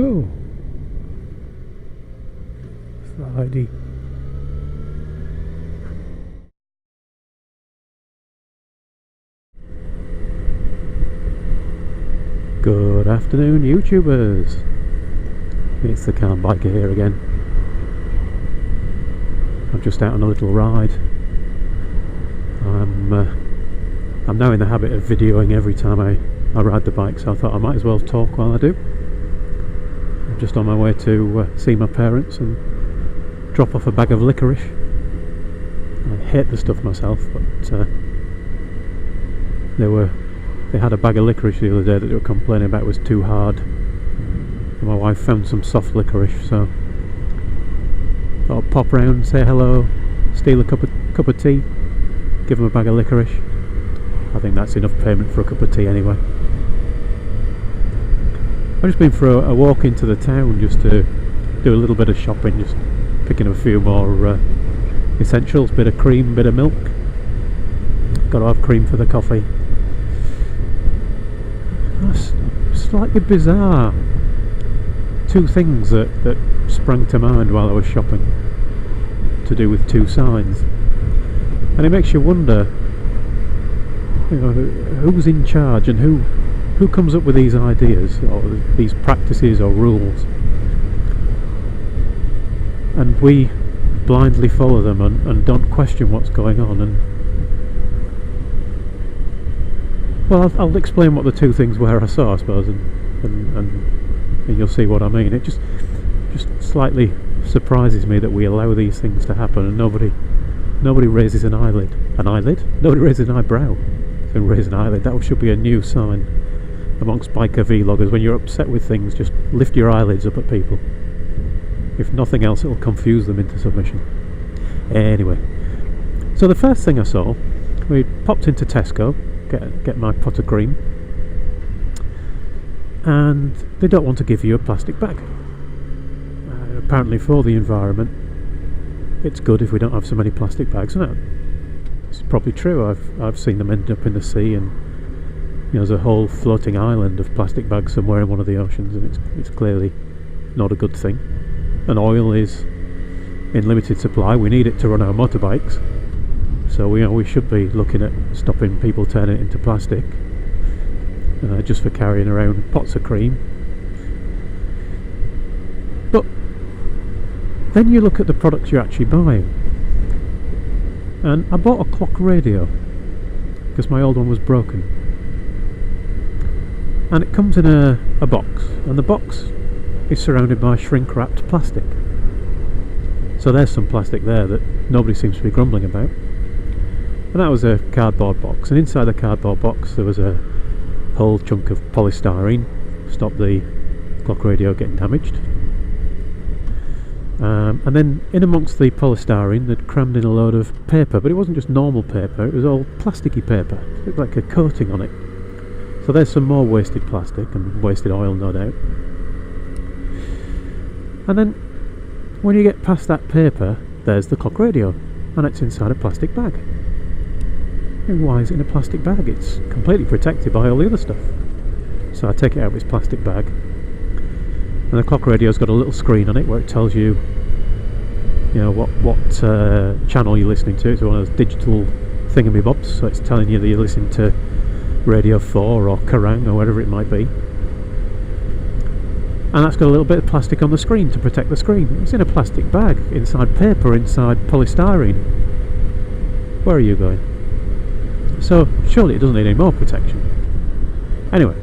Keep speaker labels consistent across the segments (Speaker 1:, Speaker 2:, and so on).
Speaker 1: Oh, Friday. Good afternoon, YouTubers. It's the Calm Biker here again. I'm just out on a little ride. I'm now in the habit of videoing every time I ride the bike, so I thought I might as well talk while I do. I'm just on my way to see my parents and drop off a bag of licorice. I hate the stuff myself, but they had a bag of licorice the other day that they were complaining about was too hard. And my wife found some soft licorice, so I thought I'd pop round, say hello, steal a cup of tea, give them a bag of licorice. I think that's enough payment for a cup of tea anyway. I've just been for a walk into the town just to do a little bit of shopping, just picking up a few more essentials, bit of cream, bit of milk. Got to have cream for the coffee. That's slightly bizarre. Two things that sprang to mind while I was shopping, to do with two signs. And it makes you wonder, you know, who's in charge and who comes up with these ideas or these practices or rules, and we blindly follow them and don't question what's going on. And well, I'll explain what the two things were I saw, I suppose, and you'll see what I mean. It just slightly surprises me that we allow these things to happen and nobody raises an eyelid. An eyelid? Nobody raises an eyebrow. So raise an eyelid. That should be a new sign amongst biker vloggers. When you're upset with things, just lift your eyelids up at people. If nothing else, it'll confuse them into submission. Anyway, so the first thing I saw, we popped into Tesco, get my pot of cream, and they don't want to give you a plastic bag. Apparently for the environment, it's good if we don't have so many plastic bags. And it's probably true. I've seen them end up in the sea, and you know, there's a whole floating island of plastic bags somewhere in one of the oceans, and it's clearly not a good thing. And oil is in limited supply. We need it to run our motorbikes, so we should be looking at stopping people turning it into plastic just for carrying around pots of cream. But then you look at the products you're actually buying, and I bought a clock radio because my old one was broken, and it comes in a box, and the box is surrounded by shrink wrapped plastic. So there's some plastic there that nobody seems to be grumbling about. And that was a cardboard box, and inside the cardboard box there was a whole chunk of polystyrene to stop the clock radio getting damaged. And then in amongst the polystyrene they'd crammed in a load of paper, but it wasn't just normal paper, it was all plasticky paper. It looked like a coating on it. So there's some more wasted plastic and wasted oil, no doubt. And then when you get past that paper, there's the clock radio, and it's inside a plastic bag. And why is it in a plastic bag? It's completely protected by all the other stuff. So I take it out of its plastic bag, and the clock radio's got a little screen on it where it tells you, what channel you're listening to. It's one of those digital thingamybobs, so it's telling you that you're listening to Radio 4 or Kerrang or whatever it might be. And that's got a little bit of plastic on the screen to protect the screen. It's in a plastic bag, inside paper, inside polystyrene. Where are you going? So surely it doesn't need any more protection. Anyway,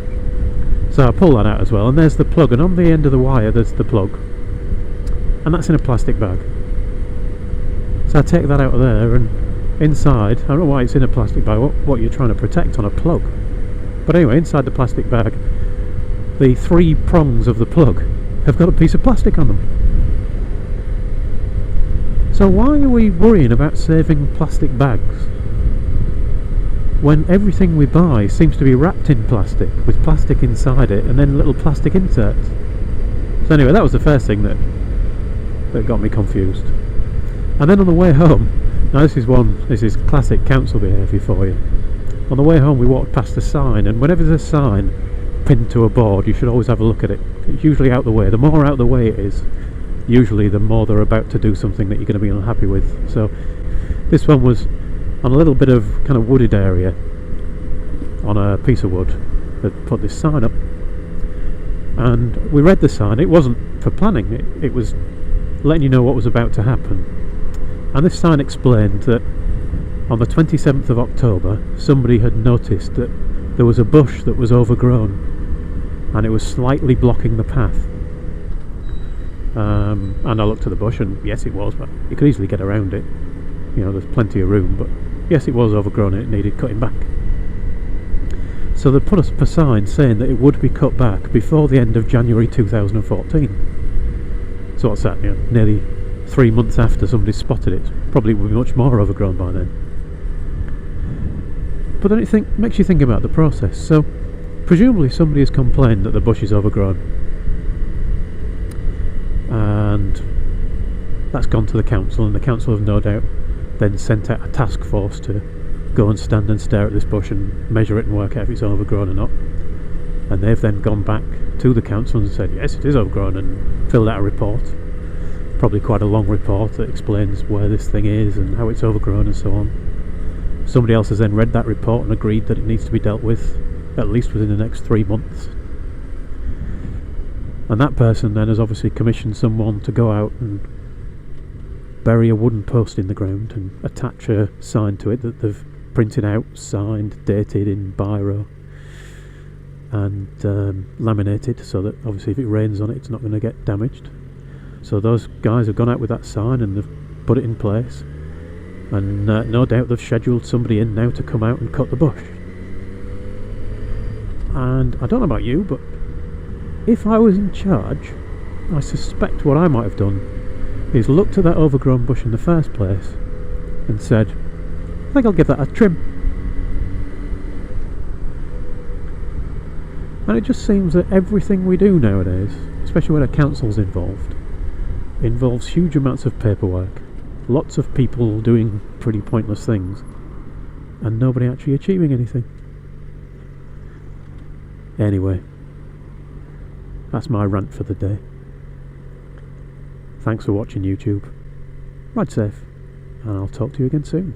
Speaker 1: so I pull that out as well, and there's the plug, and on the end of the wire there's the plug, and that's in a plastic bag. So I take that out of there, and inside, I don't know why it's in a plastic bag, what you're trying to protect on a plug. But anyway, inside the plastic bag, the three prongs of the plug have got a piece of plastic on them. So why are we worrying about saving plastic bags when everything we buy seems to be wrapped in plastic, with plastic inside it, and then little plastic inserts? So anyway, that was the first thing that got me confused. And then on the way home, now this is classic council behaviour for you. On the way home we walked past a sign, and whenever there's a sign pinned to a board, you should always have a look at it. It's usually out the way. The more out the way it is, usually the more they're about to do something that you're going to be unhappy with. So this one was on a little bit of kind of wooded area on a piece of wood that put this sign up, and we read the sign. It wasn't for planning, it was letting you know what was about to happen. And this sign explained that on the 27th of October somebody had noticed that there was a bush that was overgrown and it was slightly blocking the path. And I looked at the bush, and yes, it was, but you could easily get around it. You know, there's plenty of room, but yes, it was overgrown and it needed cutting back. So they put up a sign saying that it would be cut back before the end of January 2014. So what's that, you know, nearly 3 months after somebody spotted it. Probably would be much more overgrown by then. But then it makes you think about the process. So presumably somebody has complained that the bush is overgrown, and that's gone to the council, and the council have no doubt then sent out a task force to go and stand and stare at this bush and measure it and work out if it's overgrown or not. And they've then gone back to the council and said yes, it is overgrown, and filled out a report, probably quite a long report that explains where this thing is and how it's overgrown and so on. Somebody else has then read that report and agreed that it needs to be dealt with at least within the next 3 months. And that person then has obviously commissioned someone to go out and bury a wooden post in the ground and attach a sign to it that they've printed out, signed, dated in biro, and laminated, so that obviously if it rains on it, it's not going to get damaged. So those guys have gone out with that sign and they've put it in place, and no doubt they've scheduled somebody in now to come out and cut the bush. And I don't know about you, but if I was in charge, I suspect what I might have done is looked at that overgrown bush in the first place and said, I think I'll give that a trim. And it just seems that everything we do nowadays, especially when a council's involved, involves huge amounts of paperwork, lots of people doing pretty pointless things, and nobody actually achieving anything. Anyway, that's my rant for the day. Thanks for watching YouTube. Ride safe, and I'll talk to you again soon.